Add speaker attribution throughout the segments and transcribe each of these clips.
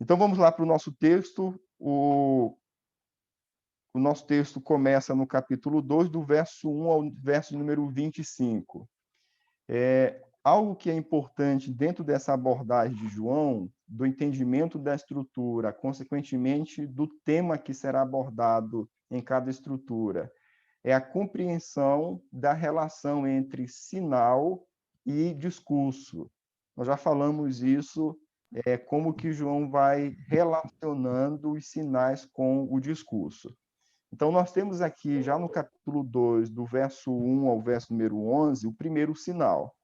Speaker 1: Então, vamos lá para o nosso texto. O nosso texto começa no capítulo 2, do verso 1 ao verso número 25. Algo que é importante dentro dessa abordagem de João, do entendimento da estrutura, consequentemente do tema que será abordado em cada estrutura, é a compreensão da relação entre sinal e discurso. Nós já falamos isso, como que João vai relacionando os sinais com o discurso. Então, nós temos aqui, já no capítulo 2, do verso 1 ao verso número 11, o primeiro sinal.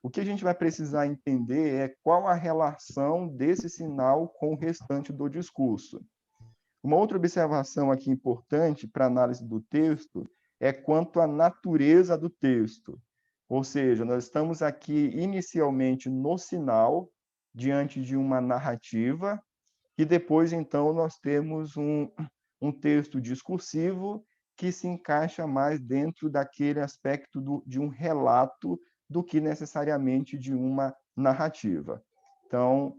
Speaker 1: O que a gente vai precisar entender é qual a relação desse sinal com o restante do discurso. Uma outra observação aqui importante para análise do texto é quanto à natureza do texto. Ou seja, nós estamos aqui inicialmente no sinal, diante de uma narrativa, e depois, então, nós temos um texto discursivo que se encaixa mais dentro daquele aspecto de um relato do que necessariamente de uma narrativa. Então,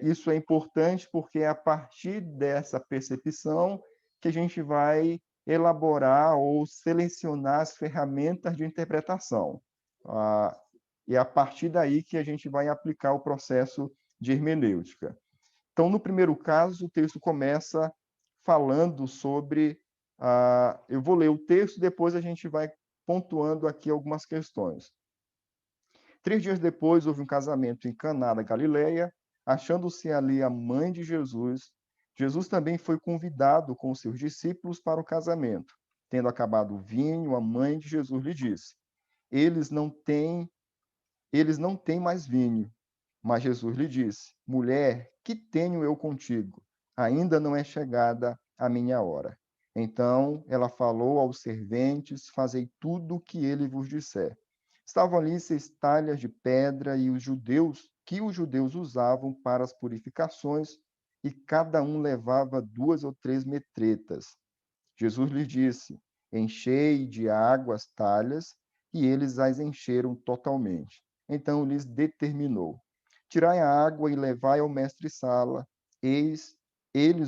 Speaker 1: isso é importante porque é a partir dessa percepção que a gente vai elaborar ou selecionar as ferramentas de interpretação. E é a partir daí que a gente vai aplicar o processo de hermenêutica. Então, no primeiro caso, o texto começa falando sobre... eu vou ler o texto, depois a gente vai pontuando aqui algumas questões. 3 dias depois, houve um casamento em Caná da Galileia. Achando-se ali a mãe de Jesus, Jesus também foi convidado com os seus discípulos para o casamento. Tendo acabado o vinho, a mãe de Jesus lhe disse: eles não têm mais vinho. Mas Jesus lhe disse: mulher, que tenho eu contigo? Ainda não é chegada a minha hora. Então ela falou aos serventes: fazei tudo o que ele vos disser. Estavam ali 6 talhas de pedra e os judeus usavam para as purificações, e cada um levava 2 ou 3 metretas. Jesus lhe disse: enchei de água as talhas, e eles as encheram totalmente. Então lhes determinou: tirai a água e levai ao mestre-sala. Eles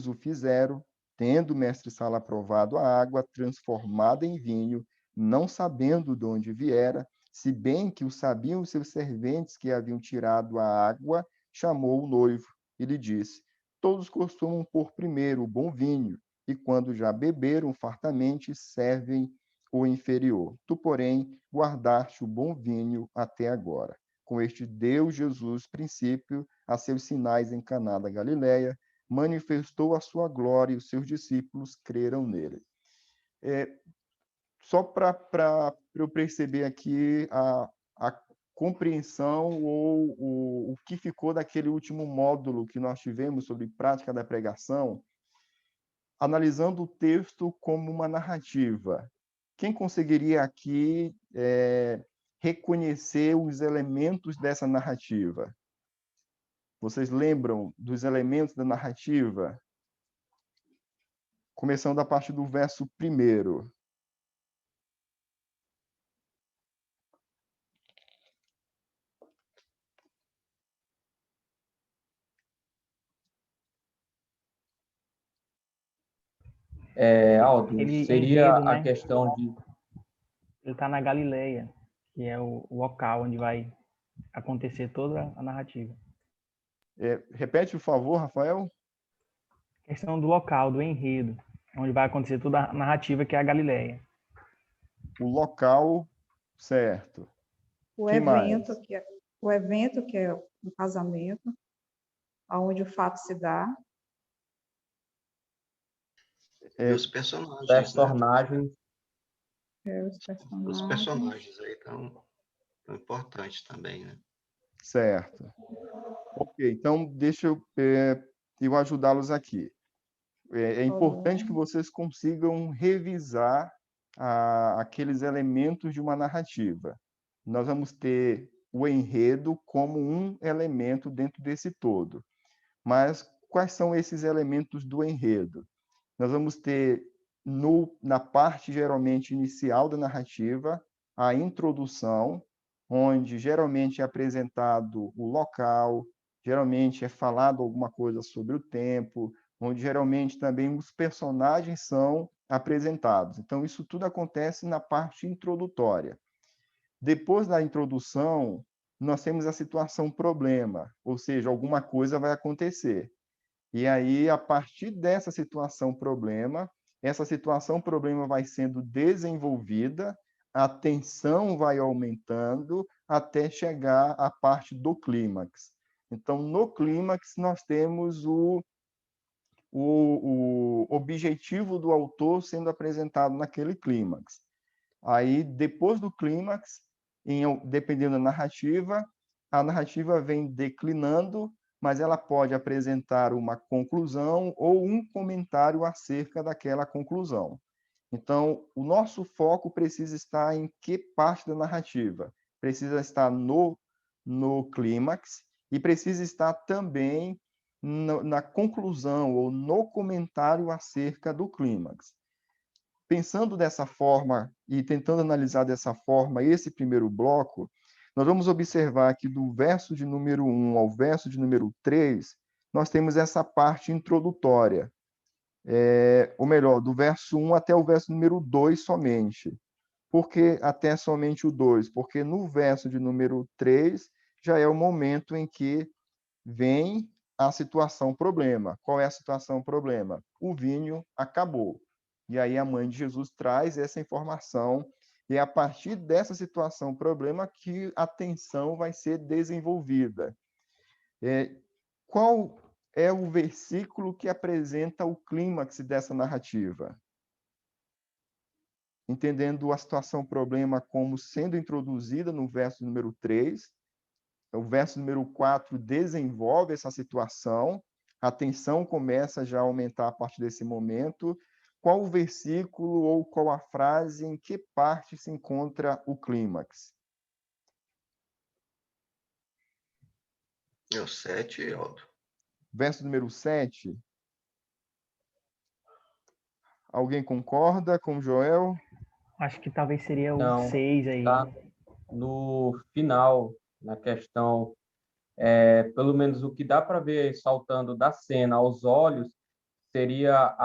Speaker 1: o fizeram, tendo o mestre-sala provado a água transformada em vinho, não sabendo de onde viera, se bem que o sabiam os seus serventes que haviam tirado a água, chamou o noivo e lhe disse: todos costumam pôr primeiro o bom vinho, e quando já beberam fartamente, servem o inferior. Tu, porém, guardaste o bom vinho até agora. Com este deu Jesus princípio a seus sinais em Caná da Galileia, manifestou a sua glória e os seus discípulos creram nele. Só para eu perceber aqui a compreensão ou o que ficou daquele último módulo que nós tivemos sobre prática da pregação, analisando o texto como uma narrativa. Quem conseguiria aqui reconhecer os elementos dessa narrativa? Vocês lembram dos elementos da narrativa? Começando a partir do verso 1.
Speaker 2: Aldo,
Speaker 3: Ele
Speaker 2: seria
Speaker 3: enredo,
Speaker 2: a
Speaker 3: né?
Speaker 2: questão de...
Speaker 3: Ele está na Galileia, que é o local onde vai acontecer toda a narrativa.
Speaker 1: Repete, por favor, Rafael.
Speaker 3: Questão do local, do enredo, onde vai acontecer toda a narrativa, que é a Galileia.
Speaker 1: O local, certo.
Speaker 4: O
Speaker 1: Que
Speaker 4: evento,
Speaker 1: mais?
Speaker 4: que é o casamento, onde o fato se dá.
Speaker 5: E os personagens,
Speaker 2: personagens.
Speaker 4: Os
Speaker 5: Os
Speaker 4: personagens.
Speaker 5: personagens aí estão importantes também, né?
Speaker 1: Certo. Ok, então deixa eu ajudá-los aqui. É importante que vocês consigam revisar aqueles elementos de uma narrativa. Nós vamos ter o enredo como um elemento dentro desse todo. Mas quais são esses elementos do enredo? Nós vamos ter, na parte geralmente inicial da narrativa, a introdução, onde geralmente é apresentado o local, geralmente é falado alguma coisa sobre o tempo, onde geralmente também os personagens são apresentados. Então, isso tudo acontece na parte introdutória. Depois da introdução, nós temos a situação problema, ou seja, alguma coisa vai acontecer. E aí, a partir dessa situação problema, essa situação problema vai sendo desenvolvida, a tensão vai aumentando até chegar à parte do clímax. Então, no clímax, nós temos o objetivo do autor sendo apresentado naquele clímax. Aí, depois do clímax, dependendo da narrativa, a narrativa vem declinando, mas ela pode apresentar uma conclusão ou um comentário acerca daquela conclusão. Então, o nosso foco precisa estar em que parte da narrativa? Precisa estar no clímax e precisa estar também na conclusão ou no comentário acerca do clímax. Pensando dessa forma e tentando analisar dessa forma esse primeiro bloco, nós vamos observar que do verso de número 1 ao verso de número 3, nós temos essa parte introdutória, ou melhor, do verso 1 até o verso número 2 somente. Por que até somente o 2? Porque no verso de número 3 já é o momento em que vem a situação problema. Qual é a situação problema? O vinho acabou. E aí a mãe de Jesus traz essa informação e é a partir dessa situação problema que a tensão vai ser desenvolvida. Qual é o versículo que apresenta o clímax dessa narrativa? Entendendo a situação problema como sendo introduzida no verso número 3, o verso número 4 desenvolve essa situação, a tensão começa já a aumentar a partir desse momento. Qual o versículo ou qual a frase, em que parte se encontra o clímax?
Speaker 5: É o 7, Aldo.
Speaker 1: Verso número 7. Alguém concorda com Joel?
Speaker 3: Acho que talvez seria o
Speaker 2: Não,
Speaker 3: 6 aí.
Speaker 2: tá no final, na questão, pelo menos o que dá para ver saltando da cena aos olhos, seria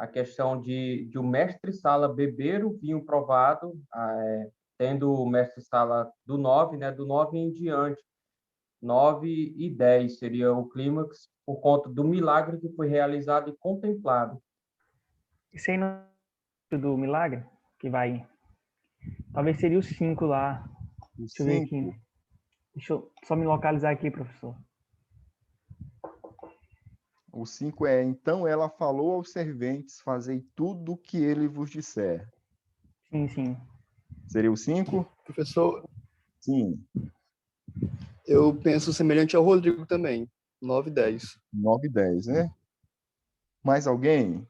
Speaker 2: a questão de o mestre-sala beber o vinho provado, tendo o mestre-sala do 9, né, do 9 em diante. 9 e 10 seria o clímax, por conta do milagre que foi realizado e contemplado.
Speaker 3: Isso aí não é do milagre? Que vai. Talvez seria o 5 lá. Deixa eu ver aqui. Deixa eu só me localizar aqui, professor.
Speaker 1: O 5 é: então ela falou aos serventes, fazei tudo o que ele vos disser.
Speaker 3: Sim, sim.
Speaker 1: Seria o 5?
Speaker 6: Professor,
Speaker 1: Sim.
Speaker 6: eu penso semelhante ao Rodrigo também. 9 e 10.
Speaker 1: 9 e 10, né? Mais alguém?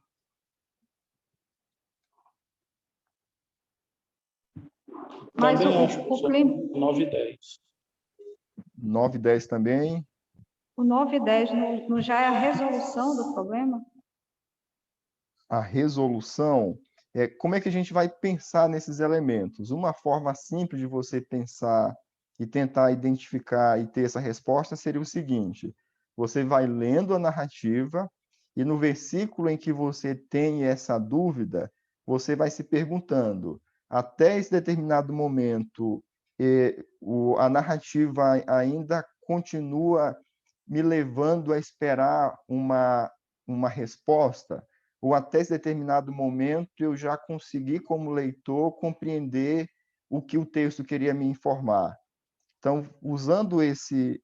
Speaker 4: Mas
Speaker 7: Também acho,
Speaker 4: o
Speaker 7: professor,
Speaker 4: clima,
Speaker 7: 9 e 10.
Speaker 1: 9 e 10 também.
Speaker 4: o 9 e 10 não já é a resolução do problema?
Speaker 1: A resolução, como é que a gente vai pensar nesses elementos? Uma forma simples de você pensar e tentar identificar e ter essa resposta seria o seguinte: você vai lendo a narrativa e no versículo em que você tem essa dúvida, você vai se perguntando, até esse determinado momento, a narrativa ainda continua me levando a esperar uma resposta, ou até esse determinado momento eu já consegui, como leitor, compreender o que o texto queria me informar. Então, usando esse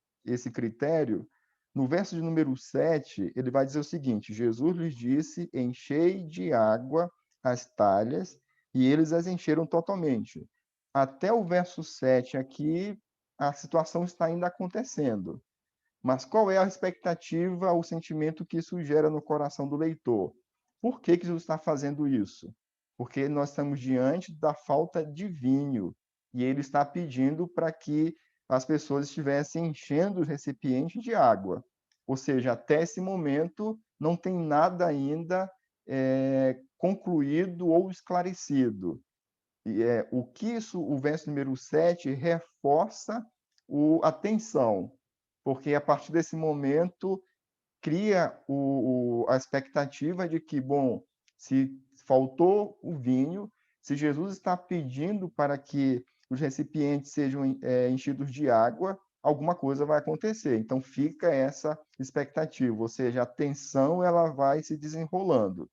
Speaker 1: critério, no verso de número 7, ele vai dizer o seguinte: Jesus lhes disse, enchei de água as talhas, e eles as encheram totalmente. Até o verso 7 aqui, a situação está ainda acontecendo. Mas qual é a expectativa, o sentimento que isso gera no coração do leitor? Por que Jesus está fazendo isso? Porque nós estamos diante da falta de vinho, e ele está pedindo para que as pessoas estivessem enchendo os recipientes de água. Ou seja, até esse momento não tem nada ainda concluído ou esclarecido. E o verso número 7 reforça a tensão. porque a partir desse momento cria a expectativa de que, bom, se faltou o vinho, se Jesus está pedindo para que os recipientes sejam enchidos de água, alguma coisa vai acontecer. Então fica essa expectativa, ou seja, a tensão ela vai se desenrolando.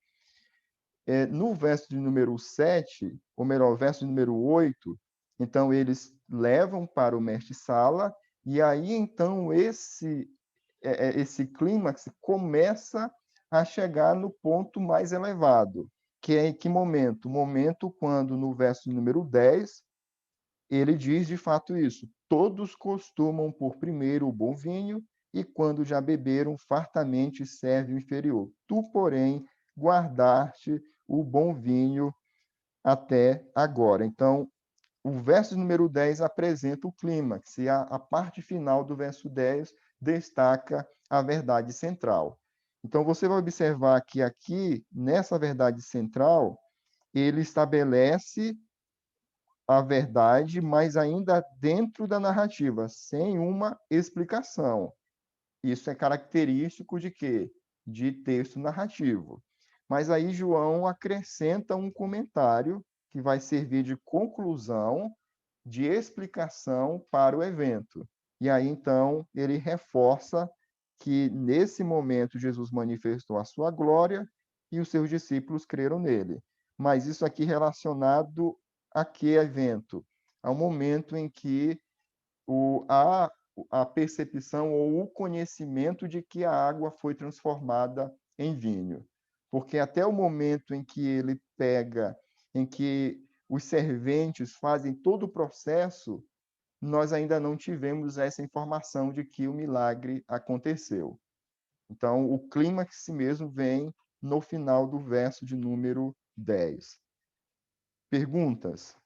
Speaker 1: No verso de número 7, ou melhor, verso de número 8, então eles levam para o mestre-sala, e aí então esse clímax começa a chegar no ponto mais elevado, que é em que momento? O momento quando, no verso número 10, ele diz de fato isso: todos costumam pôr primeiro o bom vinho, e quando já beberam fartamente serve o inferior. Tu, porém, guardaste o bom vinho até agora. Então, o verso número 10 apresenta o clímax, e a parte final do verso 10 destaca a verdade central. Então, você vai observar que aqui, nessa verdade central, ele estabelece a verdade, mas ainda dentro da narrativa, sem uma explicação. Isso é característico de quê? De texto narrativo. Mas aí João acrescenta um comentário que vai servir de conclusão, de explicação para o evento. E aí, então, ele reforça que, nesse momento, Jesus manifestou a sua glória e os seus discípulos creram nele. Mas isso aqui relacionado a que evento? Ao momento em que a percepção ou o conhecimento de que a água foi transformada em vinho. Porque até o momento em que ele pega, em que os serventes fazem todo o processo, nós ainda não tivemos essa informação de que o milagre aconteceu. Então, o clímax mesmo vem no final do verso de número 10. Perguntas?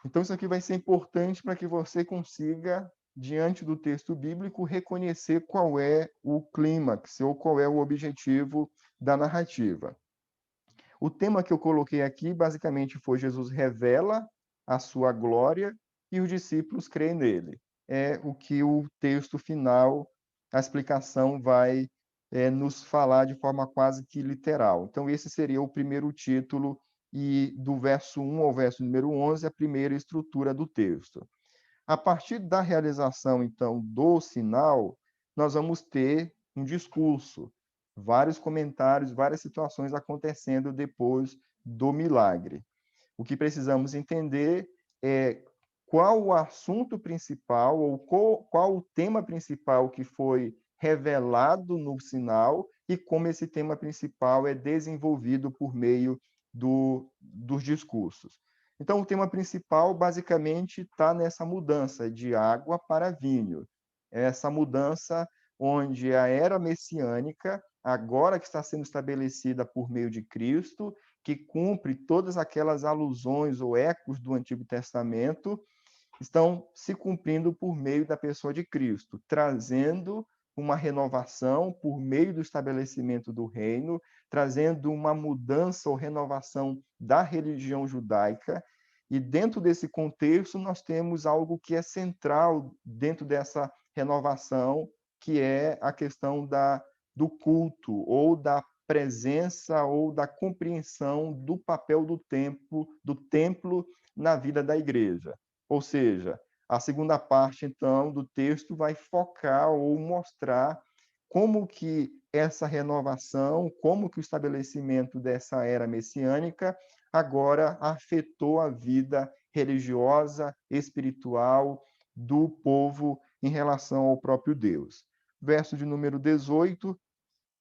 Speaker 1: Então, isso aqui vai ser importante para que você consiga, diante do texto bíblico, reconhecer qual é o clímax ou qual é o objetivo da narrativa. O tema que eu coloquei aqui, basicamente, foi Jesus revela a sua glória e os discípulos creem nele. É o que o texto final, a explicação, vai nos falar de forma quase que literal. Então, esse seria o primeiro título, e do verso 1 ao verso número 11, a primeira estrutura do texto. A partir da realização, então, do sinal, nós vamos ter um discurso, vários comentários, várias situações acontecendo depois do milagre. O que precisamos entender é qual o assunto principal ou qual o tema principal que foi revelado no sinal e como esse tema principal é desenvolvido por meio dos discursos. Então, o tema principal, basicamente, está nessa mudança de água para vinho. Essa mudança onde a era messiânica, agora que está sendo estabelecida por meio de Cristo, que cumpre todas aquelas alusões ou ecos do Antigo Testamento, estão se cumprindo por meio da pessoa de Cristo, trazendo uma renovação por meio do estabelecimento do reino, trazendo uma mudança ou renovação da religião judaica. E dentro desse contexto, nós temos algo que é central dentro dessa renovação, que é a questão do culto, ou da presença, ou da compreensão do papel do templo na vida da igreja. Ou seja, a segunda parte, então, do texto vai focar ou mostrar como que essa renovação, como que o estabelecimento dessa era messiânica agora afetou a vida religiosa, espiritual do povo em relação ao próprio Deus. Verso de número 18,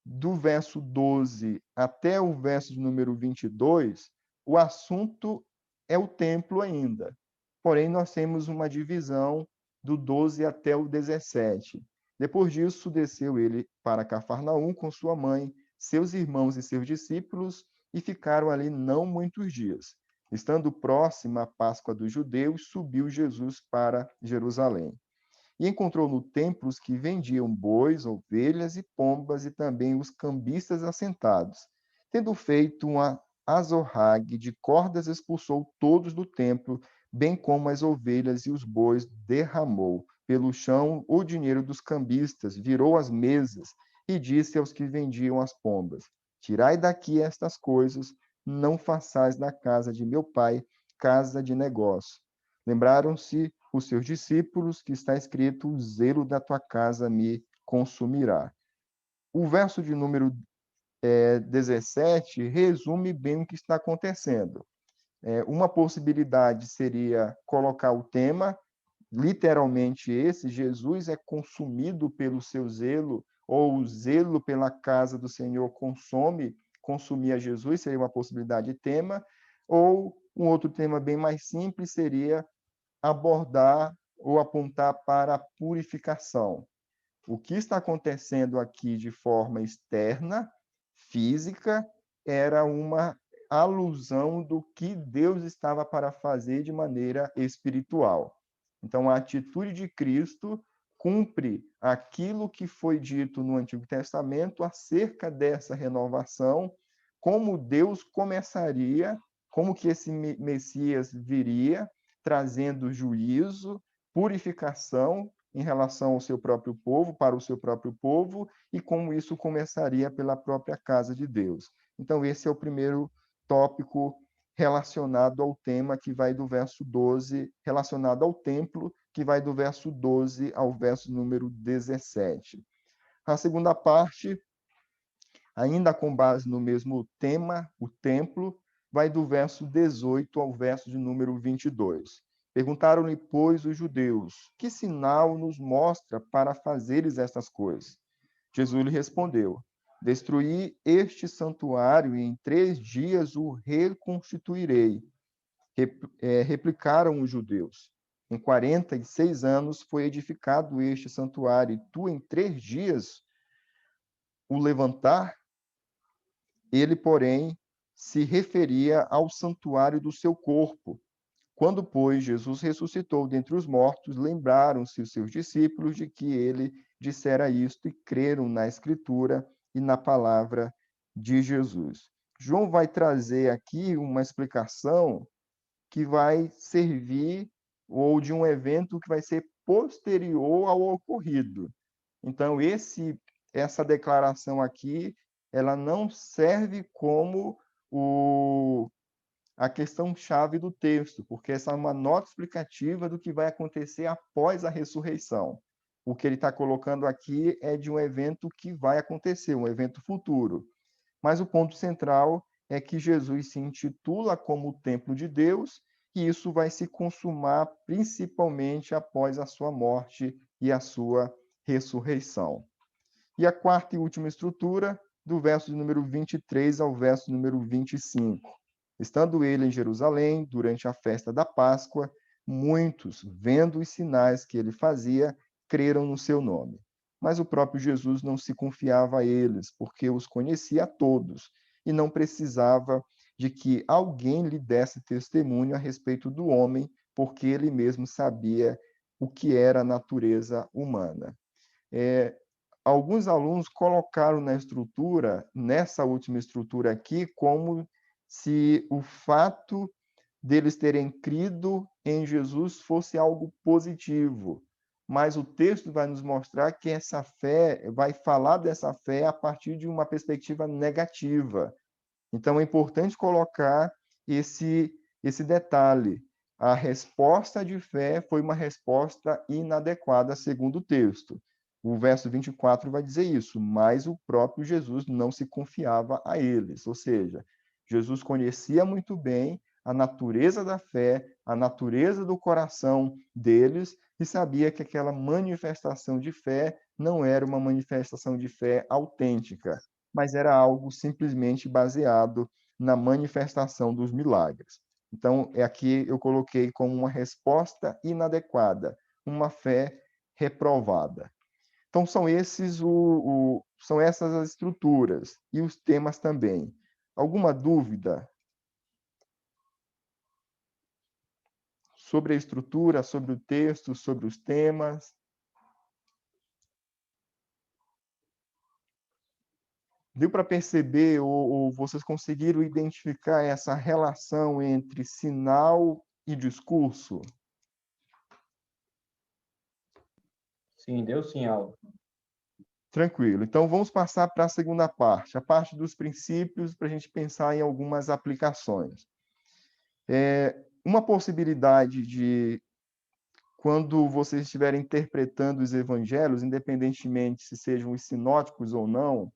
Speaker 1: do verso 12 até o verso de número 22, o assunto é o templo ainda. Porém, nós temos uma divisão do 12 até o 17. Depois disso, desceu ele para Cafarnaum com sua mãe, seus irmãos e seus discípulos, e ficaram ali não muitos dias. Estando próxima a Páscoa dos judeus, subiu Jesus para Jerusalém. E encontrou no templo os que vendiam bois, ovelhas e pombas, e também os cambistas assentados. Tendo feito uma azorrague de cordas, expulsou todos do templo, bem como as ovelhas e os bois, derramou pelo chão o dinheiro dos cambistas, virou as mesas e disse aos que vendiam as pombas: Tirai daqui estas coisas, não façais da casa de meu pai casa de negócio. Lembraram-se os seus discípulos que está escrito: o zelo da tua casa me consumirá. O verso de número 17 resume bem o que está acontecendo. Uma possibilidade seria colocar o tema, literalmente esse: Jesus é consumido pelo seu zelo, ou o zelo pela casa do Senhor consumir a Jesus, seria uma possibilidade de tema, ou um outro tema bem mais simples seria abordar ou apontar para a purificação. O que está acontecendo aqui de forma externa, física, era uma alusão do que Deus estava para fazer de maneira espiritual. Então, a atitude de Cristo cumpre aquilo que foi dito no Antigo Testamento acerca dessa renovação, como Deus começaria, como que esse Messias viria, trazendo juízo, purificação em relação ao seu próprio povo, para o seu próprio povo, e como isso começaria pela própria casa de Deus. Então, esse é o primeiro tópico relacionado ao tema, que vai do verso 12, relacionado ao templo, que vai do verso 12 ao verso número 17. A segunda parte, ainda com base no mesmo tema, o templo, vai do verso 18 ao verso de número 22. Perguntaram-lhe, pois, os judeus: que sinal nos mostra para fazeres estas coisas? Jesus lhe respondeu: destruí este santuário e em 3 dias o reconstituirei. Replicaram os judeus: em 46 anos foi edificado este santuário, e tu em 3 dias o levantar? Ele, porém, se referia ao santuário do seu corpo. Quando, pois, Jesus ressuscitou dentre os mortos, lembraram-se os seus discípulos de que ele dissera isto e creram na Escritura e na palavra de Jesus. João vai trazer aqui uma explicação que vai servir, ou de um evento que vai ser posterior ao ocorrido. Então, essa declaração aqui, ela não serve como a questão-chave do texto, porque essa é uma nota explicativa do que vai acontecer após a ressurreição. O que ele está colocando aqui é de um evento que vai acontecer, um evento futuro. Mas o ponto central é que Jesus se intitula como o templo de Deus, e isso vai se consumar principalmente após a sua morte e a sua ressurreição. E a quarta e última estrutura, do verso de número 23 ao verso número 25. Estando ele em Jerusalém, durante a festa da Páscoa, muitos, vendo os sinais que ele fazia, creram no seu nome. Mas o próprio Jesus não se confiava a eles, porque os conhecia a todos, e não precisava de que alguém lhe desse testemunho a respeito do homem, porque ele mesmo sabia o que era a natureza humana. Alguns alunos colocaram na estrutura, nessa última estrutura aqui, como se o fato deles terem crido em Jesus fosse algo positivo. Mas o texto vai nos mostrar que essa fé, vai falar dessa fé a partir de uma perspectiva negativa. Então, é importante colocar esse detalhe. A resposta de fé foi uma resposta inadequada, segundo o texto. O verso 24 vai dizer isso, mas o próprio Jesus não se confiava a eles. Ou seja, Jesus conhecia muito bem a natureza da fé, a natureza do coração deles, e sabia que aquela manifestação de fé não era uma manifestação de fé autêntica, mas era algo simplesmente baseado na manifestação dos milagres. Então, aqui eu coloquei como uma resposta inadequada, uma fé reprovada. Então, são essas as estruturas e os temas também. Alguma dúvida sobre a estrutura, sobre o texto, sobre os temas? Deu para perceber ou vocês conseguiram identificar essa relação entre sinal e discurso?
Speaker 2: Sim, deu sim, Aldo.
Speaker 1: Tranquilo. Então, vamos passar para a segunda parte, a parte dos princípios, para a gente pensar em algumas aplicações. Uma possibilidade de, quando vocês estiverem interpretando os evangelhos, independentemente se sejam os sinóticos ou não,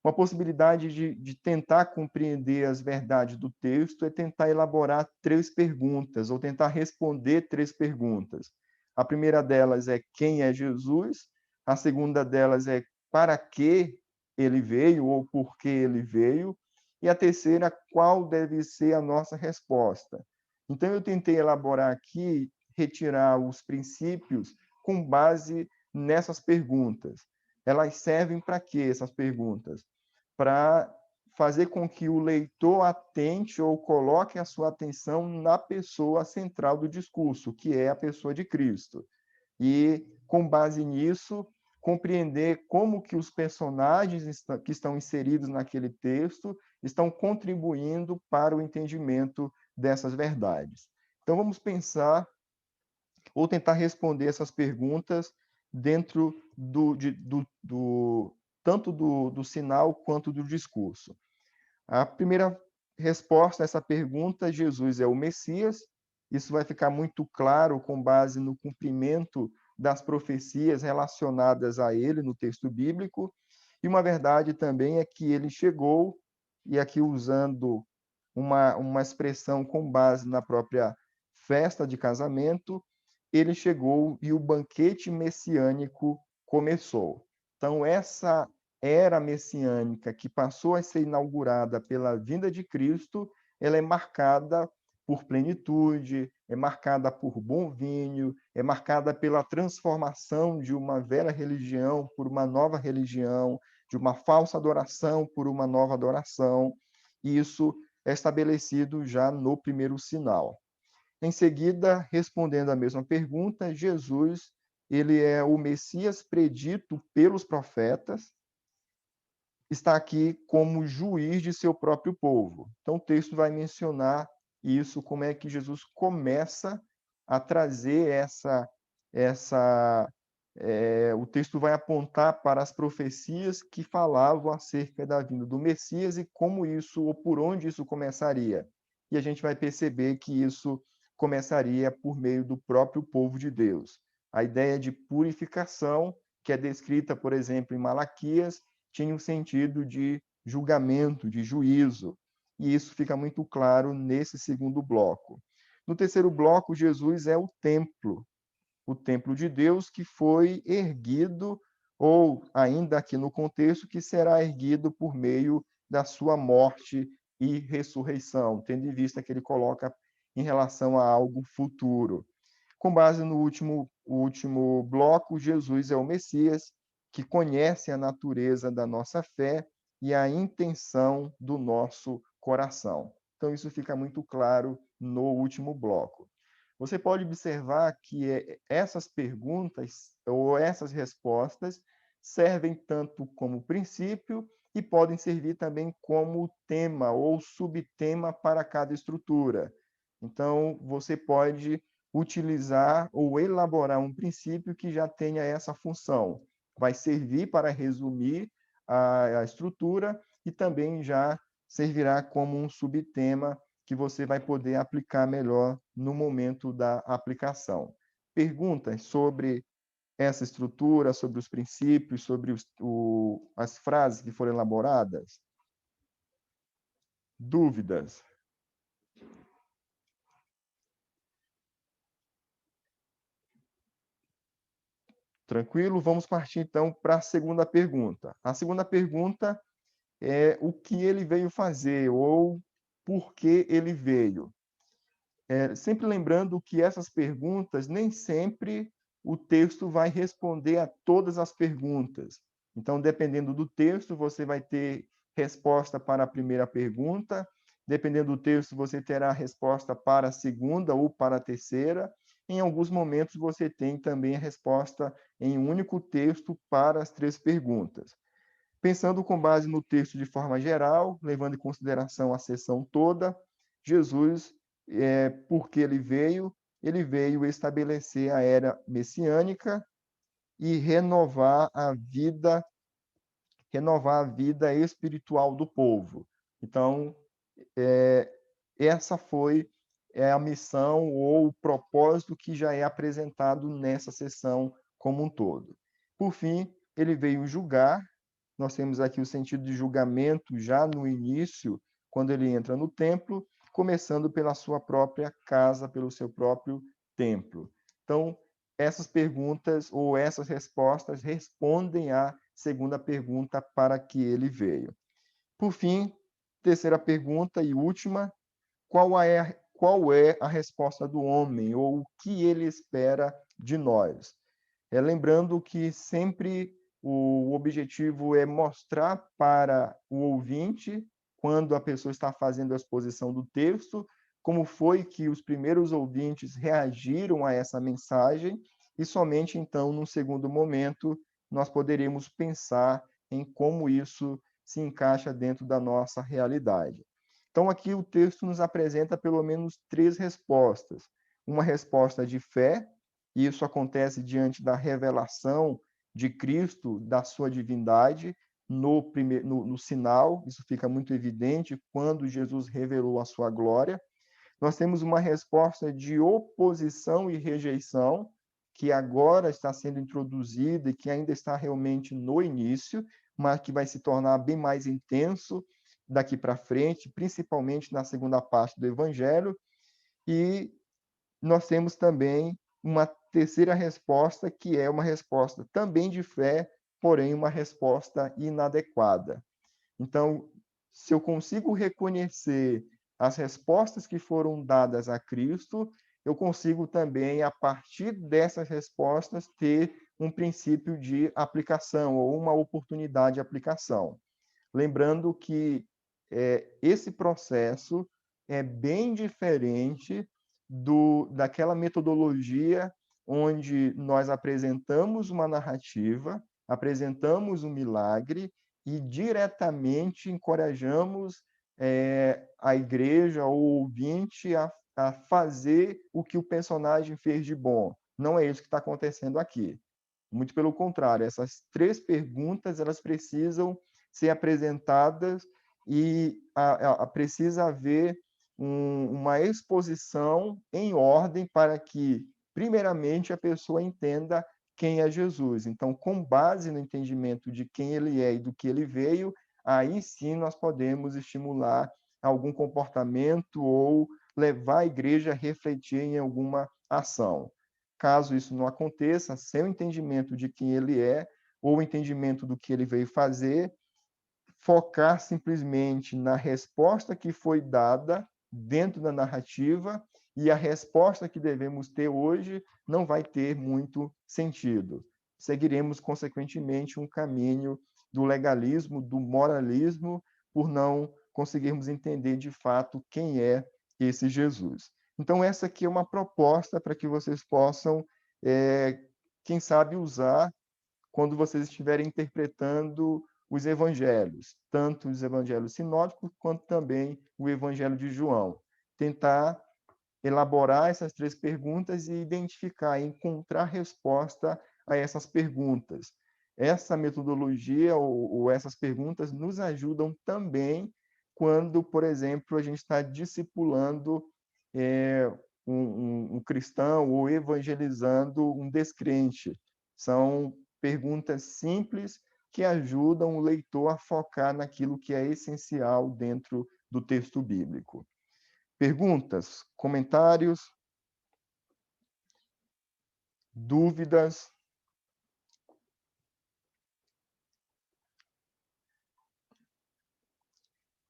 Speaker 1: uma possibilidade de tentar compreender as verdades do texto é tentar elaborar 3 perguntas, ou tentar responder 3 perguntas. A primeira delas é: quem é Jesus? A segunda delas é: para que ele veio, ou por que ele veio? E a terceira: qual deve ser a nossa resposta? Então, eu tentei elaborar aqui, retirar os princípios com base nessas perguntas. Elas servem para quê, essas perguntas? Para fazer com que o leitor atente ou coloque a sua atenção na pessoa central do discurso, que é a pessoa de Cristo. E, com base nisso, compreender como que os personagens que estão inseridos naquele texto estão contribuindo para o entendimento dessas verdades. Então, vamos pensar ou tentar responder essas perguntas dentro tanto do sinal quanto do discurso. A primeira resposta a essa pergunta: Jesus é o Messias. Isso vai ficar muito claro com base no cumprimento das profecias relacionadas a ele no texto bíblico. E uma verdade também é que ele chegou, e aqui usando uma expressão com base na própria festa de casamento, ele chegou e o banquete messiânico começou. Então, essa era messiânica que passou a ser inaugurada pela vinda de Cristo, ela é marcada por plenitude, é marcada por bom vinho, é marcada pela transformação de uma velha religião por uma nova religião, de uma falsa adoração por uma nova adoração. E isso é estabelecido já no primeiro sinal. Em seguida, respondendo a mesma pergunta, Jesus, ele é o Messias predito pelos profetas, está aqui como juiz de seu próprio povo. Então, o texto vai mencionar isso, como é que Jesus começa a trazer o texto vai apontar para as profecias que falavam acerca da vinda do Messias e como isso, ou por onde isso começaria. E a gente vai perceber que isso começaria por meio do próprio povo de Deus. A ideia de purificação, que é descrita, por exemplo, em Malaquias, tinha um sentido de julgamento, de juízo. E isso fica muito claro nesse segundo bloco. No terceiro bloco, Jesus é o templo de Deus que foi erguido, ou ainda aqui no contexto, que será erguido por meio da sua morte e ressurreição, tendo em vista que ele coloca em relação a algo futuro. Com base no último bloco, Jesus é o Messias, que conhece a natureza da nossa fé e a intenção do nosso coração. Então, isso fica muito claro no último bloco. Você pode observar que essas perguntas ou essas respostas servem tanto como princípio e podem servir também como tema ou subtema para cada estrutura. Então, você pode utilizar ou elaborar um princípio que já tenha essa função. Vai servir para resumir a estrutura e também já servirá como um subtema que você vai poder aplicar melhor no momento da aplicação. Perguntas sobre essa estrutura, sobre os princípios, sobre as frases que foram elaboradas? Dúvidas? Tranquilo? Vamos partir, então, para a segunda pergunta. A segunda pergunta é o que ele veio fazer, ou por que ele veio. Sempre lembrando que essas perguntas, nem sempre o texto vai responder a todas as perguntas. Então, dependendo do texto, você vai ter resposta para a primeira pergunta, dependendo do texto, você terá resposta para a segunda ou para a terceira. Em alguns momentos, você tem também a resposta em um único texto para as 3 perguntas. Pensando com base no texto de forma geral, levando em consideração a sessão toda, Jesus por que ele veio? Ele veio estabelecer a era messiânica e renovar a vida espiritual do povo. Então, essa foi a missão ou o propósito que já é apresentado nessa sessão como um todo. Por fim, ele veio julgar. Nós temos aqui o sentido de julgamento já no início, quando ele entra no templo, começando pela sua própria casa, pelo seu próprio templo. Então, essas perguntas ou essas respostas respondem à segunda pergunta para que ele veio. Por fim, terceira pergunta e última, qual é a resposta do homem ou o que ele espera de nós? Lembrando que sempre o objetivo é mostrar para o ouvinte, quando a pessoa está fazendo a exposição do texto, como foi que os primeiros ouvintes reagiram a essa mensagem, e somente então, num segundo momento, nós poderemos pensar em como isso se encaixa dentro da nossa realidade. Então, aqui o texto nos apresenta pelo menos 3 respostas. Uma resposta de fé, e isso acontece diante da revelação de Cristo, da sua divindade, no sinal, isso fica muito evidente quando Jesus revelou a sua glória. Nós temos uma resposta de oposição e rejeição, que agora está sendo introduzida e que ainda está realmente no início, mas que vai se tornar bem mais intenso daqui para frente, principalmente na segunda parte do Evangelho. E nós temos também uma terceira resposta, que é uma resposta também de fé, porém uma resposta inadequada. Então, se eu consigo reconhecer as respostas que foram dadas a Cristo, eu consigo também, a partir dessas respostas, ter um princípio de aplicação ou uma oportunidade de aplicação. Lembrando que esse processo é bem diferente daquela metodologia onde nós apresentamos uma narrativa, apresentamos um milagre e diretamente encorajamos a igreja ou o ouvinte a fazer o que o personagem fez de bom. Não é isso que está acontecendo aqui. Muito pelo contrário, essas 3 perguntas elas precisam ser apresentadas e precisa haver uma exposição em ordem para que, primeiramente, a pessoa entenda quem é Jesus. Então, com base no entendimento de quem ele é e do que ele veio, aí sim nós podemos estimular algum comportamento ou levar a igreja a refletir em alguma ação. Caso isso não aconteça, sem o entendimento de quem ele é ou o entendimento do que ele veio fazer, focar simplesmente na resposta que foi dada dentro da narrativa, e a resposta que devemos ter hoje não vai ter muito sentido. Seguiremos, consequentemente, um caminho do legalismo, do moralismo, por não conseguirmos entender de fato quem é esse Jesus. Então, essa aqui é uma proposta para que vocês possam, quem sabe, usar quando vocês estiverem interpretando os evangelhos, tanto os evangelhos sinóticos quanto também o evangelho de João. Tentar elaborar essas 3 perguntas e identificar, encontrar resposta a essas perguntas. Essa metodologia ou essas perguntas nos ajudam também quando, por exemplo, a gente está discipulando um cristão ou evangelizando um descrente. São perguntas simples que ajudam o leitor a focar naquilo que é essencial dentro do texto bíblico. Perguntas, comentários, dúvidas?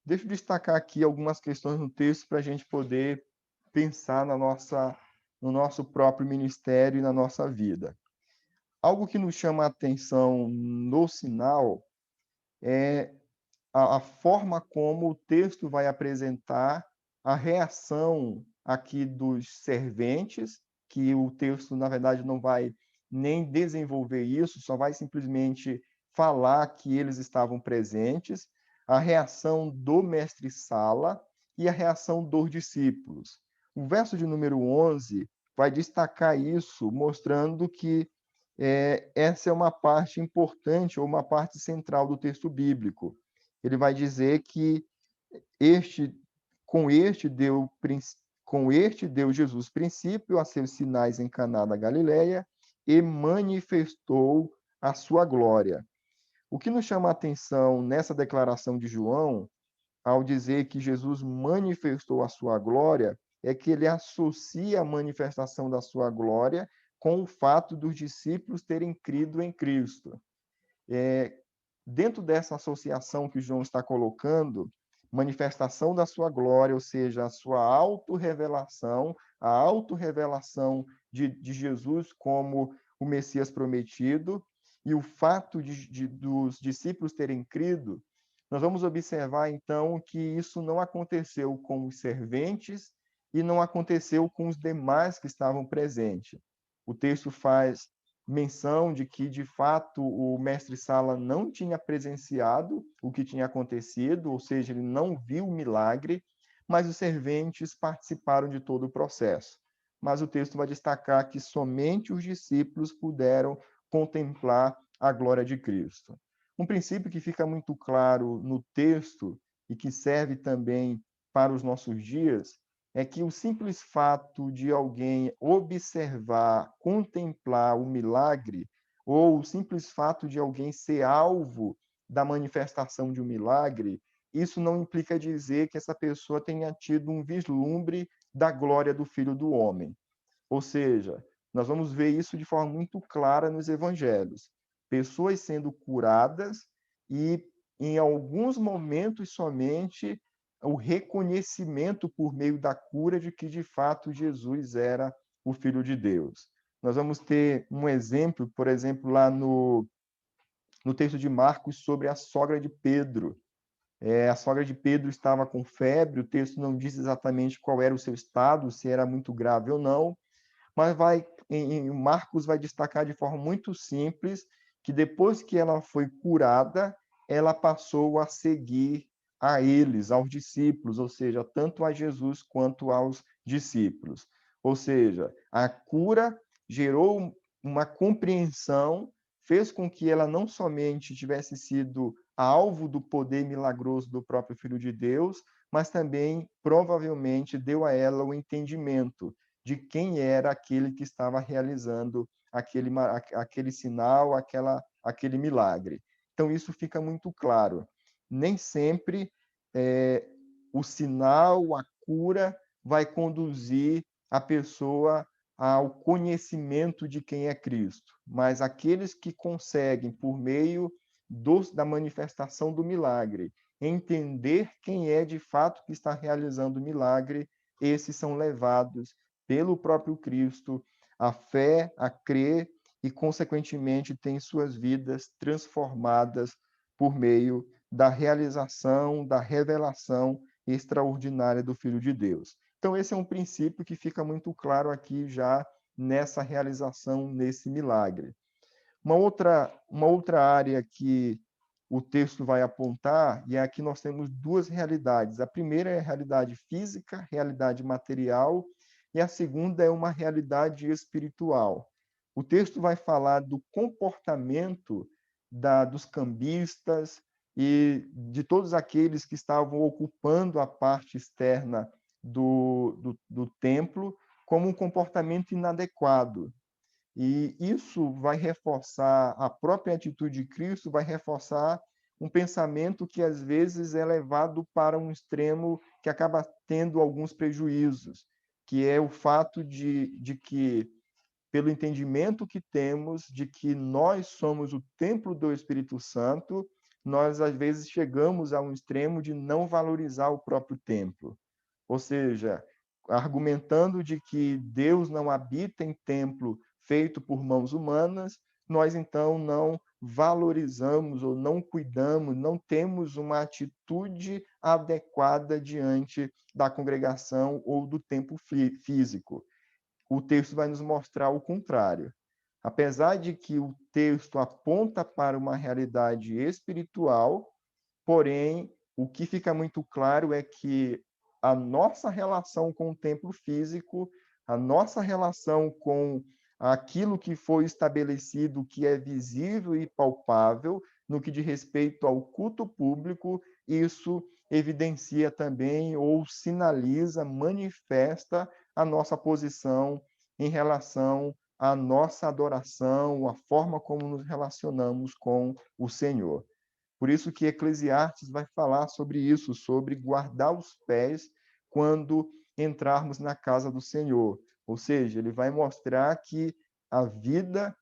Speaker 1: Deixa eu destacar aqui algumas questões no texto para a gente poder pensar no nosso próprio ministério e na nossa vida. Algo que nos chama a atenção no sinal é a forma como o texto vai apresentar a reação aqui dos serventes, que o texto, na verdade, não vai nem desenvolver isso, só vai simplesmente falar que eles estavam presentes, a reação do mestre-sala e a reação dos discípulos. O verso de número 11 vai destacar isso, mostrando que essa é uma parte importante ou uma parte central do texto bíblico. Ele vai dizer que com este deu Jesus princípio a seus sinais em Caná da Galileia e manifestou a sua glória. O que nos chama a atenção nessa declaração de João, ao dizer que Jesus manifestou a sua glória, é que ele associa a manifestação da sua glória com o fato dos discípulos terem crido em Cristo. Dentro dessa associação que João está colocando, manifestação da sua glória, ou seja, a sua autorrevelação, a autorrevelação de Jesus como o Messias prometido, e o fato dos discípulos terem crido, nós vamos observar, então, que isso não aconteceu com os serventes e não aconteceu com os demais que estavam presentes. O texto faz menção de que, de fato, o mestre-sala não tinha presenciado o que tinha acontecido, ou seja, ele não viu o milagre, mas os serventes participaram de todo o processo. Mas o texto vai destacar que somente os discípulos puderam contemplar a glória de Cristo. Um princípio que fica muito claro no texto e que serve também para os nossos dias é que o simples fato de alguém observar, contemplar o milagre, ou o simples fato de alguém ser alvo da manifestação de um milagre, isso não implica dizer que essa pessoa tenha tido um vislumbre da glória do Filho do Homem. Ou seja, nós vamos ver isso de forma muito clara nos evangelhos. Pessoas sendo curadas e, em alguns momentos somente, o reconhecimento por meio da cura de que, de fato, Jesus era o Filho de Deus. Nós vamos ter um exemplo, por exemplo, lá no texto de Marcos, sobre a sogra de Pedro. A sogra de Pedro estava com febre, o texto não diz exatamente qual era o seu estado, se era muito grave ou não, mas em Marcos vai destacar de forma muito simples que depois que ela foi curada, ela passou a seguir a eles, aos discípulos, ou seja, tanto a Jesus quanto aos discípulos. Ou seja, a cura gerou uma compreensão, fez com que ela não somente tivesse sido alvo do poder milagroso do próprio Filho de Deus, mas também, provavelmente, deu a ela o entendimento de quem era aquele que estava realizando aquele sinal, aquele milagre. Então, isso fica muito claro. Nem sempre o sinal, a cura, vai conduzir a pessoa ao conhecimento de quem é Cristo, mas aqueles que conseguem, por meio da manifestação do milagre, entender quem é de fato que está realizando o milagre, esses são levados pelo próprio Cristo a fé, a crer e, consequentemente, têm suas vidas transformadas por meio da realização, da revelação extraordinária do Filho de Deus. Então, esse é um princípio que fica muito claro aqui já nessa realização, nesse milagre. Uma outra área que o texto vai apontar, e aqui nós temos duas realidades. A primeira é a realidade física, realidade material, e a segunda é uma realidade espiritual. O texto vai falar do comportamento dos cambistas e de todos aqueles que estavam ocupando a parte externa do templo como um comportamento inadequado. E isso vai reforçar a própria atitude de Cristo, vai reforçar um pensamento que às vezes é levado para um extremo que acaba tendo alguns prejuízos, que é o fato de que, pelo entendimento que temos de que nós somos o templo do Espírito Santo, nós às vezes chegamos a um extremo de não valorizar o próprio templo. Ou seja, argumentando de que Deus não habita em templo feito por mãos humanas, nós então não valorizamos ou não cuidamos, não temos uma atitude adequada diante da congregação ou do templo físico. O texto vai nos mostrar o contrário. Apesar de que o texto aponta para uma realidade espiritual, porém, o que fica muito claro é que a nossa relação com o templo físico, a nossa relação com aquilo que foi estabelecido, que é visível e palpável, no que diz respeito ao culto público, isso evidencia também ou sinaliza, manifesta a nossa posição em relação à nossa adoração, a forma como nos relacionamos com o Senhor. Por isso que Eclesiastes vai falar sobre isso, sobre guardar os pés quando entrarmos na casa do Senhor. Ou seja, ele vai mostrar que a vida,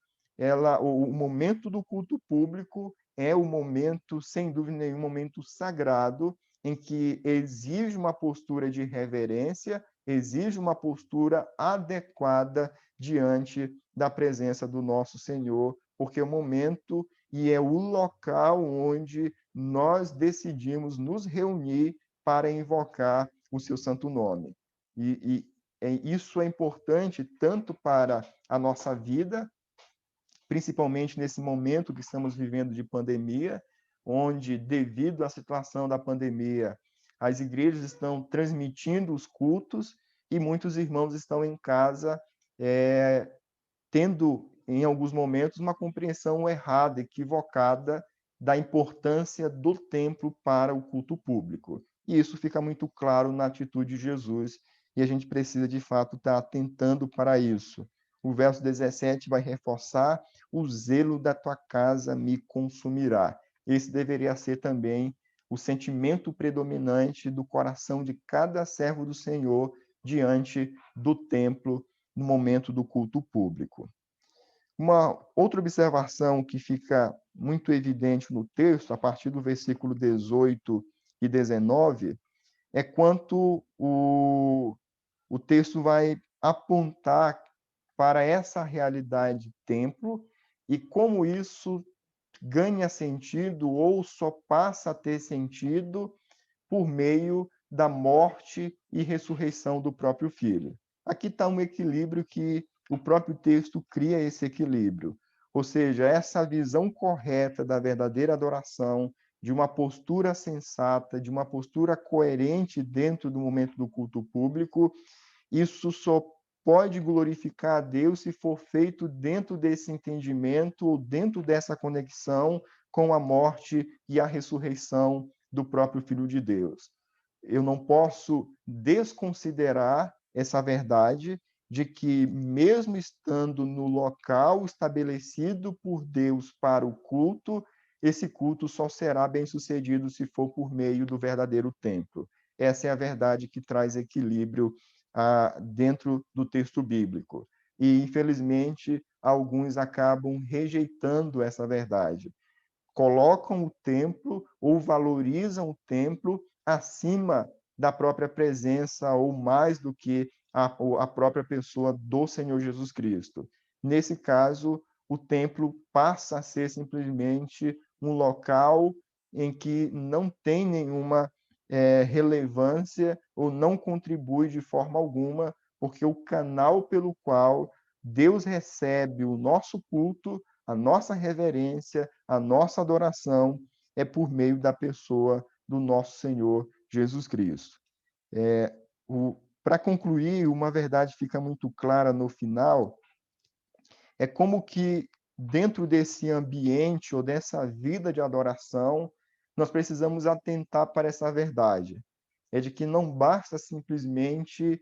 Speaker 1: o momento do culto público é o momento, sem dúvida nenhuma, um momento sagrado, em que exige uma postura de reverência, exige uma postura adequada diante da presença do nosso Senhor, porque é o momento e é o local onde nós decidimos nos reunir para invocar o seu santo nome. Isso é importante tanto para a nossa vida, principalmente nesse momento que estamos vivendo de pandemia, onde, devido à situação da pandemia, as igrejas estão transmitindo os cultos e muitos irmãos estão em casa tendo, em alguns momentos, uma compreensão errada, equivocada da importância do templo para o culto público. E isso fica muito claro na atitude de Jesus, e a gente precisa, de fato, estar atentando para isso. O verso 17 vai reforçar: o zelo da tua casa me consumirá. Esse deveria ser também o sentimento predominante do coração de cada servo do Senhor diante do templo no momento do culto público. Uma outra observação que fica muito evidente no texto, a partir do versículo 18 e 19, é quanto o texto vai apontar para essa realidade templo e como isso ganha sentido ou só passa a ter sentido por meio da morte e ressurreição do próprio Filho. Aqui está um equilíbrio que o próprio texto cria esse equilíbrio. Ou seja, essa visão correta da verdadeira adoração, de uma postura sensata, de uma postura coerente dentro do momento do culto público, isso só pode glorificar a Deus se for feito dentro desse entendimento ou dentro dessa conexão com a morte e a ressurreição do próprio Filho de Deus. Eu não posso desconsiderar essa verdade de que, mesmo estando no local estabelecido por Deus para o culto, esse culto só será bem-sucedido se for por meio do verdadeiro templo. Essa é a verdade que traz equilíbrio dentro do texto bíblico. E, infelizmente, alguns acabam rejeitando essa verdade. Colocam o templo ou valorizam o templo acima da própria presença ou mais do que a própria pessoa do Senhor Jesus Cristo. Nesse caso, o templo passa a ser simplesmente um local em que não tem nenhuma relevância ou não contribui de forma alguma, porque o canal pelo qual Deus recebe o nosso culto, a nossa reverência, a nossa adoração é por meio da pessoa do nosso Senhor Jesus Cristo. Para concluir, uma verdade fica muito clara no final, é como que dentro desse ambiente ou dessa vida de adoração, nós precisamos atentar para essa verdade. É de que não basta simplesmente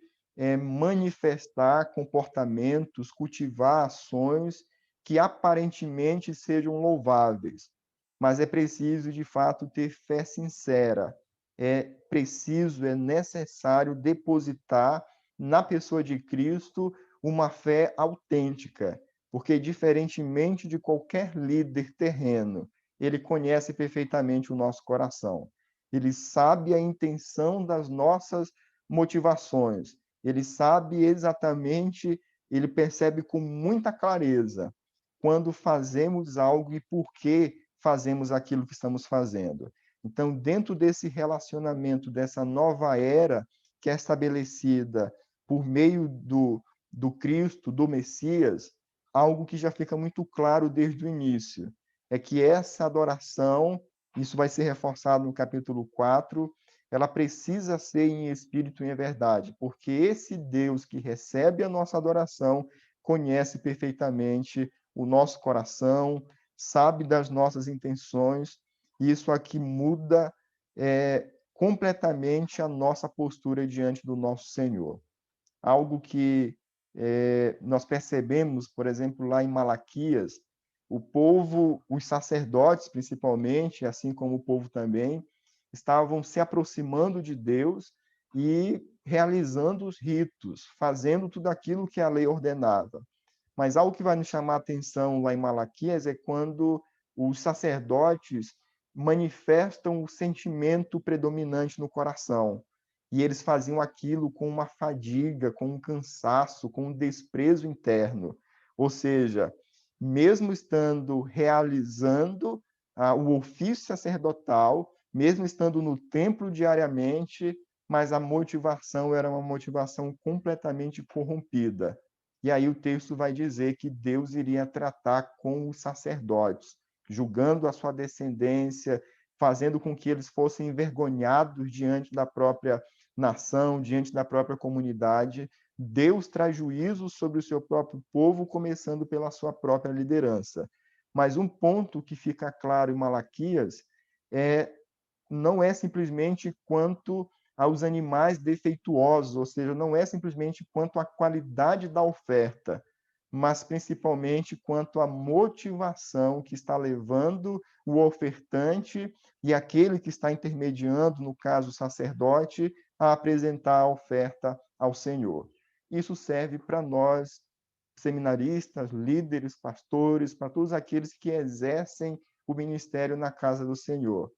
Speaker 1: manifestar comportamentos, cultivar ações que aparentemente sejam louváveis, mas é preciso, de fato, ter fé sincera. É preciso, é necessário depositar na pessoa de Cristo uma fé autêntica, porque, diferentemente de qualquer líder terreno, ele conhece perfeitamente o nosso coração. Ele sabe a intenção das nossas motivações. Ele sabe exatamente, ele percebe com muita clareza quando fazemos algo e por que fazemos aquilo que estamos fazendo. Então, dentro desse relacionamento, dessa nova era que é estabelecida por meio do Cristo, do Messias, algo que já fica muito claro desde o início, é que essa adoração, isso vai ser reforçado no capítulo 4, ela precisa ser em espírito e em verdade, porque esse Deus que recebe a nossa adoração conhece perfeitamente o nosso coração, sabe das nossas intenções, e isso aqui muda completamente a nossa postura diante do nosso Senhor. Algo que nós percebemos, por exemplo, lá em Malaquias, o povo, os sacerdotes principalmente, assim como o povo também, estavam se aproximando de Deus e realizando os ritos, fazendo tudo aquilo que a lei ordenava. Mas algo que vai nos chamar a atenção lá em Malaquias é quando os sacerdotes manifestam o sentimento predominante no coração. E eles faziam aquilo com uma fadiga, com um cansaço, com um desprezo interno. Ou seja, mesmo estando realizando o ofício sacerdotal, mesmo estando no templo diariamente, mas a motivação era uma motivação completamente corrompida. E aí o texto vai dizer que Deus iria tratar com os sacerdotes, julgando a sua descendência, fazendo com que eles fossem envergonhados diante da própria nação, diante da própria comunidade. Deus traz juízo sobre o seu próprio povo, começando pela sua própria liderança. Mas um ponto que fica claro em Malaquias não é simplesmente quanto aos animais defeituosos, ou seja, não é simplesmente quanto à qualidade da oferta, mas principalmente quanto à motivação que está levando o ofertante e aquele que está intermediando, no caso o sacerdote, a apresentar a oferta ao Senhor. Isso serve para nós, seminaristas, líderes, pastores, para todos aqueles que exercem o ministério na casa do Senhor.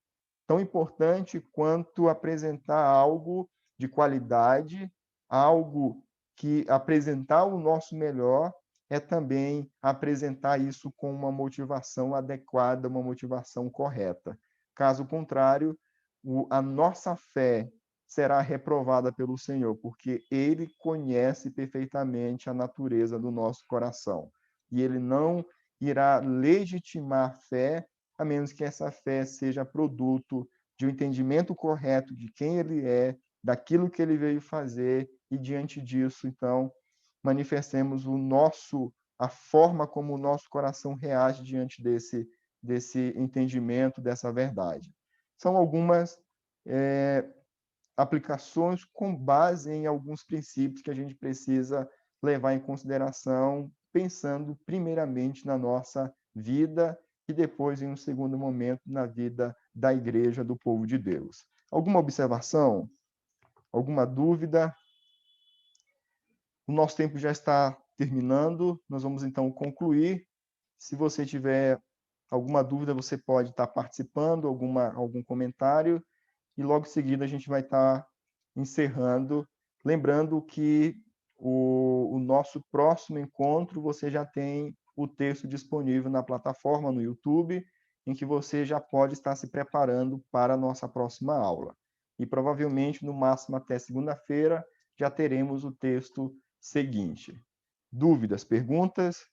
Speaker 1: Tão importante quanto apresentar algo de qualidade, algo que apresentar o nosso melhor, é também apresentar isso com uma motivação adequada, uma motivação correta. Caso contrário, a nossa fé será reprovada pelo Senhor, porque Ele conhece perfeitamente a natureza do nosso coração. E Ele não irá legitimar a fé a menos que essa fé seja produto de um entendimento correto de quem ele é, daquilo que ele veio fazer, e diante disso, então, manifestemos a forma como o nosso coração reage diante desse entendimento, dessa verdade. São algumas aplicações com base em alguns princípios que a gente precisa levar em consideração, pensando primeiramente na nossa vida e depois, em um segundo momento, na vida da igreja, do povo de Deus. Alguma observação? Alguma dúvida? O nosso tempo já está terminando, nós vamos então concluir. Se você tiver alguma dúvida, você pode estar participando, algum comentário, e logo em seguida a gente vai estar encerrando. Lembrando que o nosso próximo encontro, você já tem o texto disponível na plataforma, no YouTube, em que você já pode estar se preparando para a nossa próxima aula. E provavelmente, no máximo até segunda-feira, já teremos o texto seguinte. Dúvidas, perguntas?